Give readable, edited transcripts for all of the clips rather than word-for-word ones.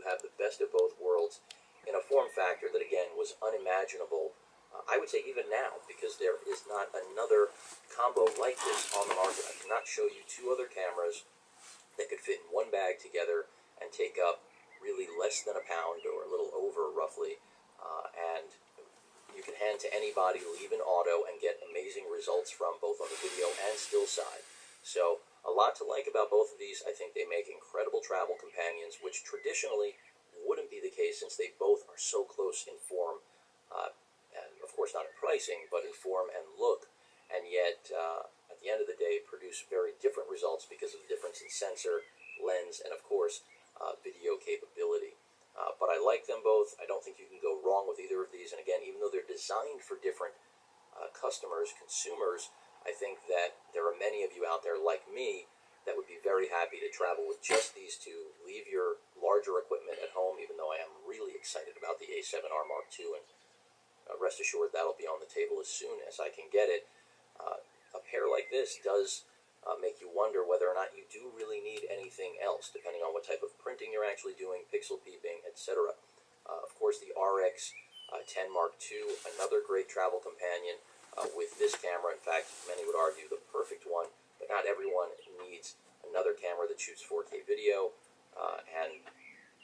have the best of both worlds in a form factor that, again, was unimaginable, I would say even now, because there is not another combo like this on the market. I cannot show you two other cameras that could fit in one bag together and take up really less than a pound, or a little over roughly, and you can hand to anybody, leave an auto, and get amazing results from both on the video and still side. So a lot to like about both of these. I think they make incredible travel companions, which traditionally wouldn't be the case since they both are so close in form, and of course not in pricing, but in form and look, and yet at the end of the day produce very different results because of the difference in sensor, lens, and of course video capability. But I like them both. I don't think you can go wrong with either of these. And again, even though they're designed for different customers, consumers, I think that there are many of you out there like me that would be very happy to travel with just these two. Leave your larger equipment at home, even though I am really excited about the A7R Mark II, and rest assured that'll be on the table as soon as I can get it. A pair like this does make you wonder whether or not you do really need anything else, depending on what type of printing you're actually doing, pixel peeping, etc. Of course, the RX 10 Mark II, another great travel companion with this camera. In fact, many would argue the perfect one, but not everyone needs another camera that shoots 4K video, and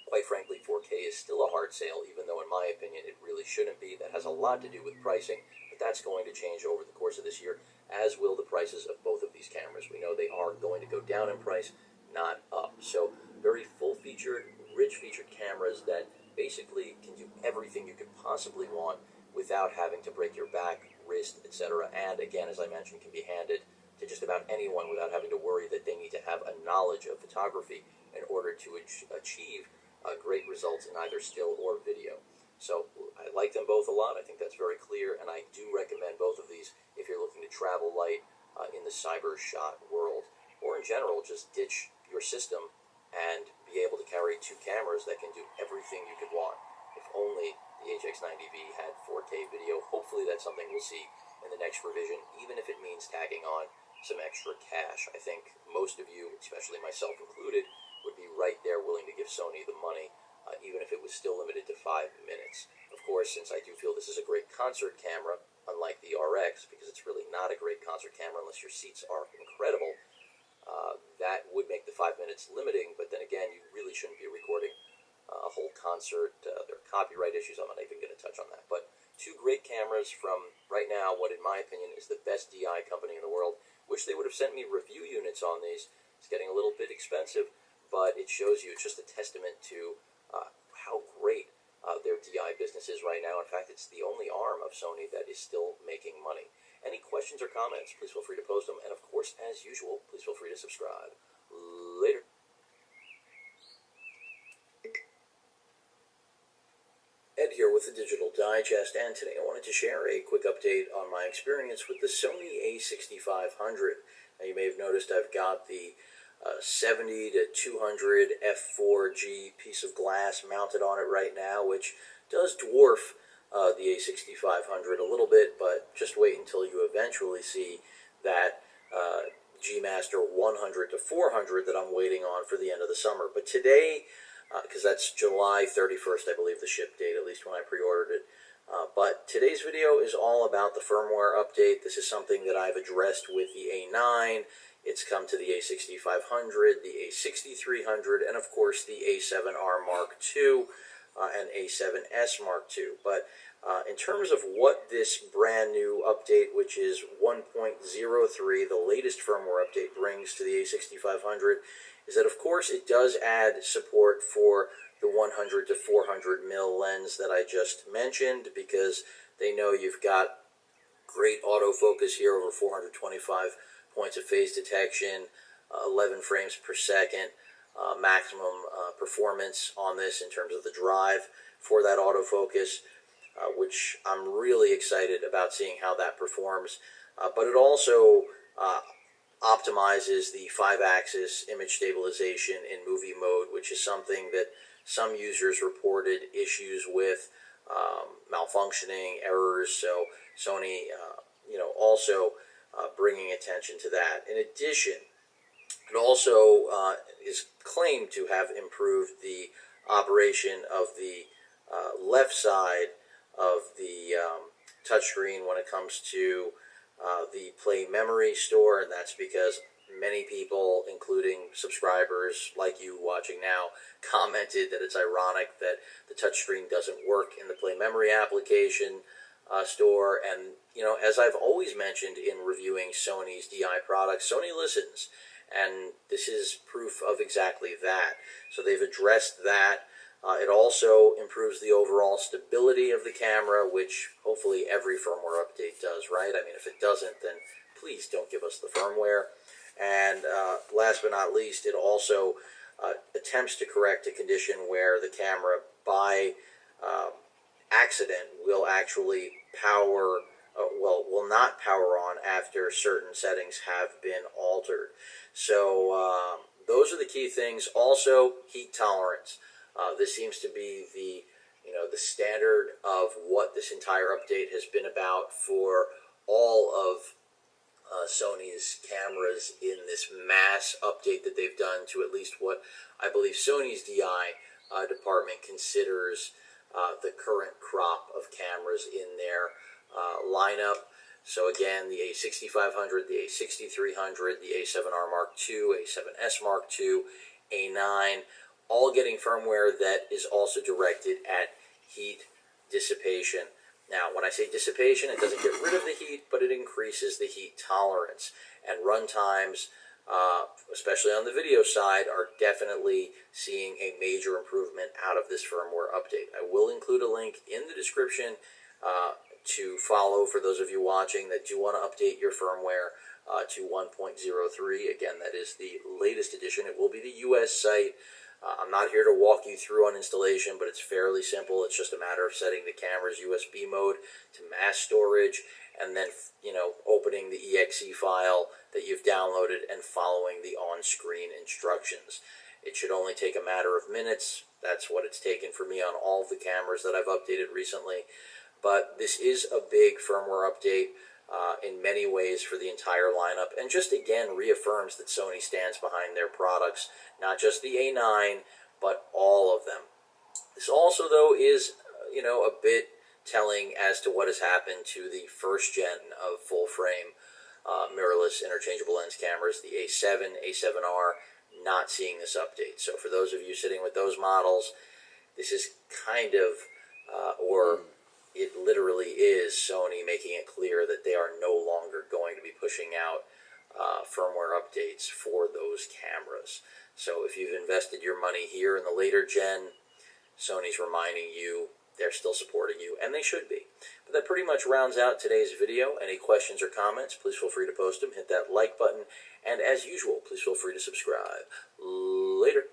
quite frankly, 4K is still a hard sale, even though in my opinion it really shouldn't be. That has a lot to do with pricing, but that's going to change over the course of this year, as will the prices of both of these cameras. We know they are going to go down in price, not up. So very full-featured, rich-featured cameras that basically can do everything you could possibly want without having to break your back, wrist, etc. And again, as I mentioned, can be handed to just about anyone without having to worry that they need to have a knowledge of photography in order to achieve great results in either still or video. So I like them both a lot. I think that's very clear, and I do recommend both of these if you're looking to travel light in the cyber shot world, or in general, just ditch your system and be able to carry two cameras that can do everything you could want. If only the HX90V had 4K video. Hopefully that's something we'll see in the next revision, even if it means tagging on some extra cash. I think most of you, especially myself included, would be right there willing to give Sony the money, even if it was still limited to 5 minutes. Of course, since I do feel this is a great concert camera, unlike the RX, because it's really not a great concert camera unless your seats are incredible, that would make the 5 minutes limiting, but then again, you really shouldn't be recording a whole concert. There are copyright issues. I'm not even going to touch on that. But two great cameras from, right now, what in my opinion is the best DI company in the world. Wish they would have sent me review units on these. It's getting a little bit expensive, but it shows you, it's just a testament to how great their DI business is right now. In fact, it's the only arm of Sony that is still making money. Any questions or comments, please feel free to post them. And of course, as usual, please feel free to subscribe. Later. Ed here with the Digital Digest, and today I wanted to share a quick update on my experience with the Sony a6500. Now, you may have noticed I've got the 70 to 200 f4G piece of glass mounted on it right now, which does dwarf the a6500 a little bit, but just wait until you eventually see that G Master 100 to 400 that I'm waiting on for the end of the summer. But today, because that's July 31st, I believe the ship date, at least when I pre-ordered it. But today's video is all about the firmware update. This is something that I've addressed with the A9. It's come to the a6500, the a6300, and of course the A7R Mark II and A7S Mark II. But in terms of what this brand new update, which is 1.03, the latest firmware update, brings to the a6500, is that of course it does add support for the 100 to 400 mil lens that I just mentioned, because they know you've got great autofocus here, over 425 points of phase detection, 11 frames per second, maximum performance on this in terms of the drive for that autofocus, which I'm really excited about seeing how that performs. But it also optimizes the 5-axis image stabilization in movie mode, which is something that some users reported issues with, malfunctioning, errors. So Sony, also bringing attention to that. In addition, it also is claimed to have improved the operation of the left side of the touchscreen when it comes to the Play Memory store, and that's because many people, including subscribers like you watching now, commented that it's ironic that the touchscreen doesn't work in the Play Memory application store. And, you know, as I've always mentioned in reviewing Sony's DI products, Sony listens, and this is proof of exactly that. So they've addressed that. It also improves the overall stability of the camera, which hopefully every firmware update does, right? I mean, if it doesn't, then please don't give us the firmware. And last but not least, it also attempts to correct a condition where the camera, by accident, will actually power, will not power on after certain settings have been altered. So those are the key things. Also, heat tolerance. This seems to be the the standard of what this entire update has been about for all of Sony's cameras in this mass update that they've done to at least what I believe Sony's DI department considers the current crop of cameras in their lineup. So again, the A6500, the A6300, the A7R Mark II, A7S Mark II, A9, all getting firmware that is also directed at heat dissipation. Now, when I say dissipation, it doesn't get rid of the heat, but it increases the heat tolerance. And run times, especially on the video side, are definitely seeing a major improvement out of this firmware update. I will include a link in the description to follow for those of you watching that do want to update your firmware to 1.03. Again, that is the latest edition. It will be the US site. I'm not here to walk you through on installation, but it's fairly simple. It's just a matter of setting the camera's USB mode to mass storage, and then, opening the exe file that you've downloaded and following the on-screen instructions. It should only take a matter of minutes. That's what it's taken for me on all of the cameras that I've updated recently. But this is a big firmware update in many ways for the entire lineup, and just again reaffirms that Sony stands behind their products, not just the A9, but all of them. This also, though, is, a bit telling as to what has happened to the first gen of full-frame mirrorless interchangeable lens cameras, the A7, A7R, not seeing this update. So for those of you sitting with those models, this is kind of, it literally is Sony making it clear that they are no longer going to be pushing out firmware updates for those cameras. So if you've invested your money here in the later gen, Sony's reminding you they're still supporting you, and they should be. But that pretty much rounds out today's video. Any questions or comments, please feel free to post them. Hit that like button, and as usual, please feel free to subscribe. Later.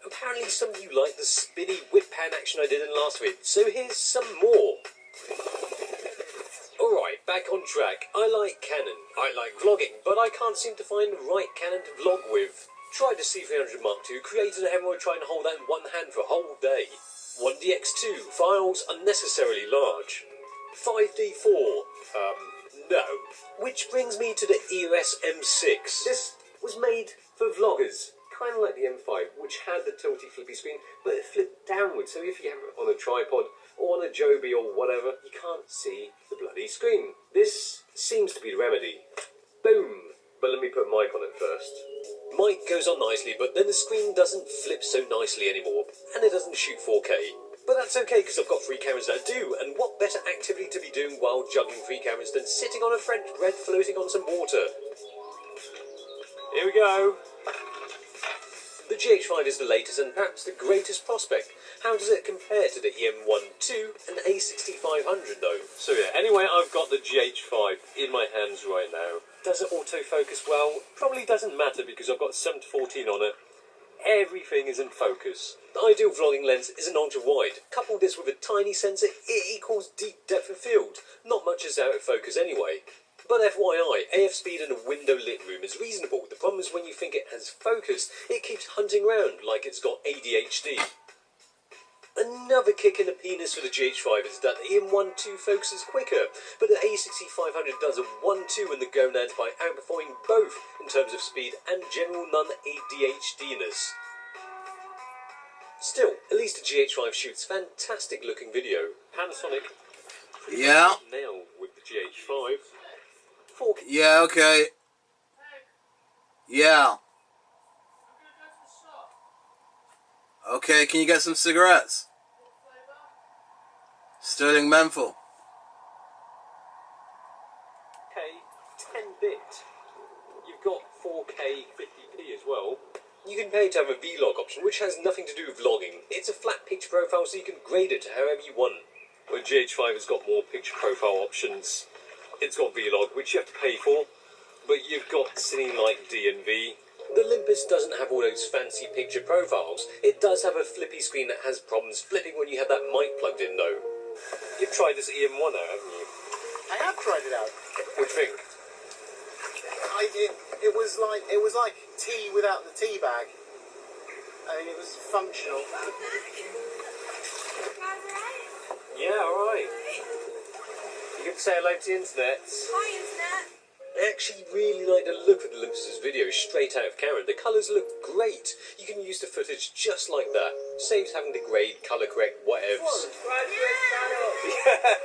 Apparently some of you liked the spinny whip pan action I did in last week, so here's some more. Alright, back on track. I like Canon. I like vlogging, but I can't seem to find the right Canon to vlog with. Tried the C300 Mark II, created a hemorrhoid trying to hold that in one hand for a whole day. 1DX2, files unnecessarily large. 5D4, no. Which brings me to the EOS M6. This was made for vloggers, kind of like the M5, which had the tilty flippy screen, but it flipped downwards, so if you have it on a tripod or on a Joby or whatever, you can't see the bloody screen. This seems to be the remedy. Boom! But let me put mic on it first. Mic goes on nicely, but then the screen doesn't flip so nicely anymore, and it doesn't shoot 4K. But that's okay, because I've got 3 cameras that do, and what better activity to be doing while juggling 3 cameras than sitting on a French bread floating on some water? Here we go. The GH5 is the latest and perhaps the greatest prospect. How does it compare to the EM12 and A6500 though? So yeah, anyway, I've got the GH5 in my hands right now. Does it autofocus well? Probably doesn't matter because I've got 7-14 on it. Everything is in focus. The ideal vlogging lens is an ultra-wide. Couple this with a tiny sensor, it equals deep depth of field. Not much is out of focus anyway. But FYI, AF speed in a window-lit room is reasonable. The problem is when you think it has focus, it keeps hunting around like it's got ADHD. Another kick in the penis for the GH5 is that the EM12 focuses quicker, but the A6500 does a 1-2 in the gonads by outperforming both in terms of speed and general non-ADHD-ness. Still, at least the GH5 shoots fantastic looking video. Panasonic nailed with the GH5. 4K. Yeah, okay. Yeah. Okay, can you get some cigarettes? Sterling Menthol. Okay, 10-bit. You've got 4K 50p as well. You can pay to have a vlog option, which has nothing to do with vlogging. It's a flat picture profile, so you can grade it however you want. When GH5 has got more picture profile options, it's got vlog, which you have to pay for, but you've got Cine Light D and V. The Olympus doesn't have all those fancy picture profiles. It does have a flippy screen that has problems flipping when you have that mic plugged in, though. You've tried this EM1 out, haven't you? I have tried it out. What do you think? It was like tea without the tea bag. I mean, it was functional. Yeah, alright. You can say hello to the internet. Hi, Internet. I actually really like the look of the Olympus's video straight out of camera. The colours look great. You can use the footage just like that. Saves having to grade, colour correct, whatevs. Subscribe to his channel. Yeah.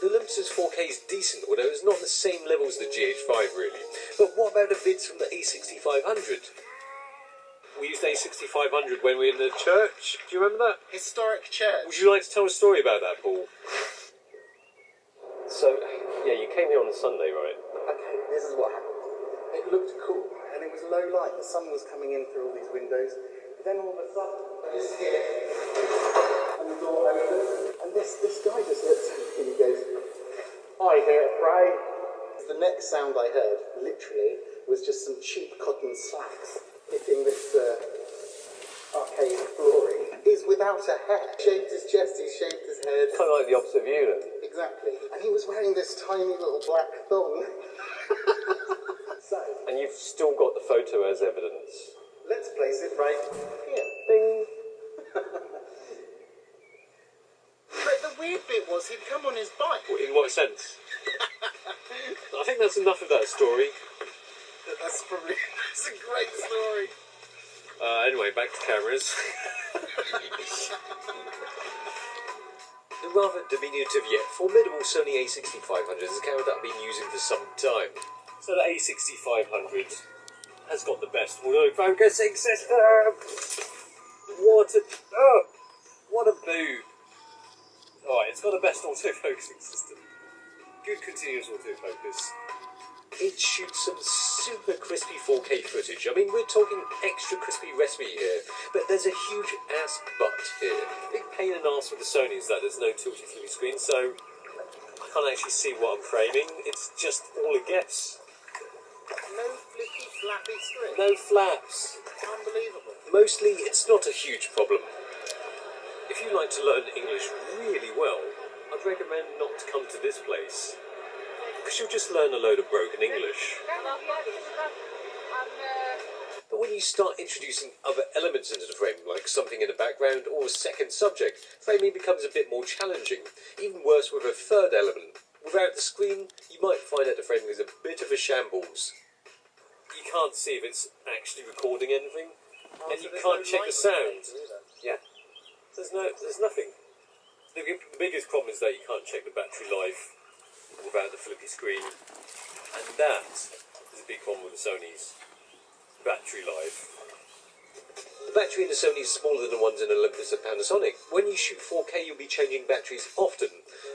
The Olympus's 4K is decent, although it's not on the same level as the GH5 really. But what about the vids from the A6500? We used A6500 when we were in the church. Do you remember that? Historic church. Would you like to tell a story about that, Paul? So, yeah, you came here on Sunday, right? Okay, this is what happened. It looked cool, and it was low light. The sun was coming in through all these windows. But then all of a sudden, I just hear, and the door opens, and this guy just looks at me and he goes, "I hear a pray." The next sound I heard, literally, was just some cheap cotton slacks hitting this arcade flooring. He's without a hair. Shaved his chest, he shaved his head. Kind of like the opposite of you, then. Exactly. And he was wearing this tiny little black thong. So, And you've still got the photo as evidence. let's place it right here. Ding! But the weird bit was he'd come on his bike. In what sense? I think that's enough of that story. That's a great story. Anyway, back to cameras. The rather diminutive yet formidable Sony A6500 is a camera that I've been using for some time. So the A6500 has got the best auto-focusing system! What a boo! Alright, it's got the best autofocusing system. Good continuous autofocus. It shoots some super crispy 4K footage. I mean, we're talking extra crispy recipe here, but there's a huge ass but here. Big pain in the arse with the Sony is that there's no tilty flippy screen, so I can't actually see what I'm framing. It's just all a guess. No flippy, flappy screen. No flaps. Unbelievable. Mostly, it's not a huge problem. If you like to learn English really well, I'd recommend not to come to this place, because you'll just learn a load of broken English. But when you start introducing other elements into the frame, like something in the background or a second subject, framing becomes a bit more challenging. Even worse with a third element. Without the screen, you might find that the framing is a bit of a shambles. You can't see if it's actually recording anything, and you can't check the sound. Yeah. There's nothing. The biggest problem is that you can't check the battery life without the flippy screen, and that is a big problem with the Sony's battery life. The battery in the Sony is smaller than the ones in Olympus and Panasonic. When you shoot 4K, you'll be changing batteries often.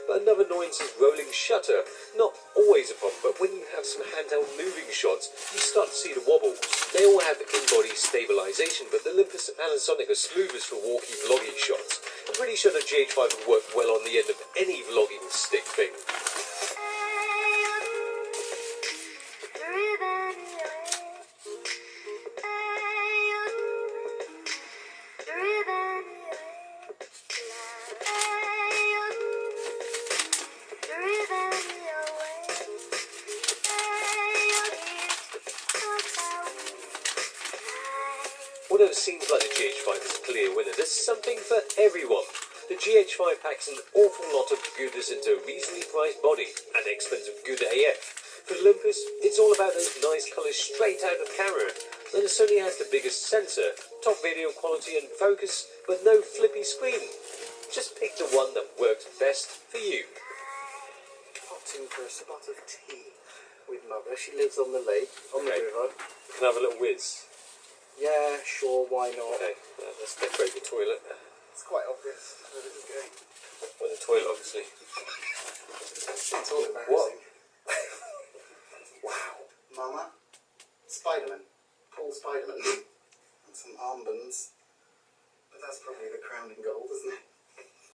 But another annoyance is rolling shutter. Not always a problem, but when you have some handheld moving shots, you start to see the wobbles. They all have in-body stabilization, but the Olympus and Panasonic are smoothest for walkie vlogging shots. I'm pretty sure the GH5 would work well on the end of any vlogging stick thing. Although it seems like the GH5 is a clear winner, there's something for everyone. The GH5 packs an awful lot of goodness into a reasonably priced body at the expense of good AF. For Olympus, it's all about those nice colours straight out of camera. Then the Sony has the biggest sensor, top video quality and focus, but no flippy screen. Just pick the one that works best for you. Popped in for a spot of tea with Mother. She lives on the lake, on the river. Can I have a little whiz? Yeah, sure, why not? Okay, let's decorate the toilet. It's quite obvious where this is going. Well, the toilet, obviously. It's all embarrassing. Wow. Mama, Spider-Man. Paul Spider-Man. And some armbands. But that's probably the crown in gold, isn't it?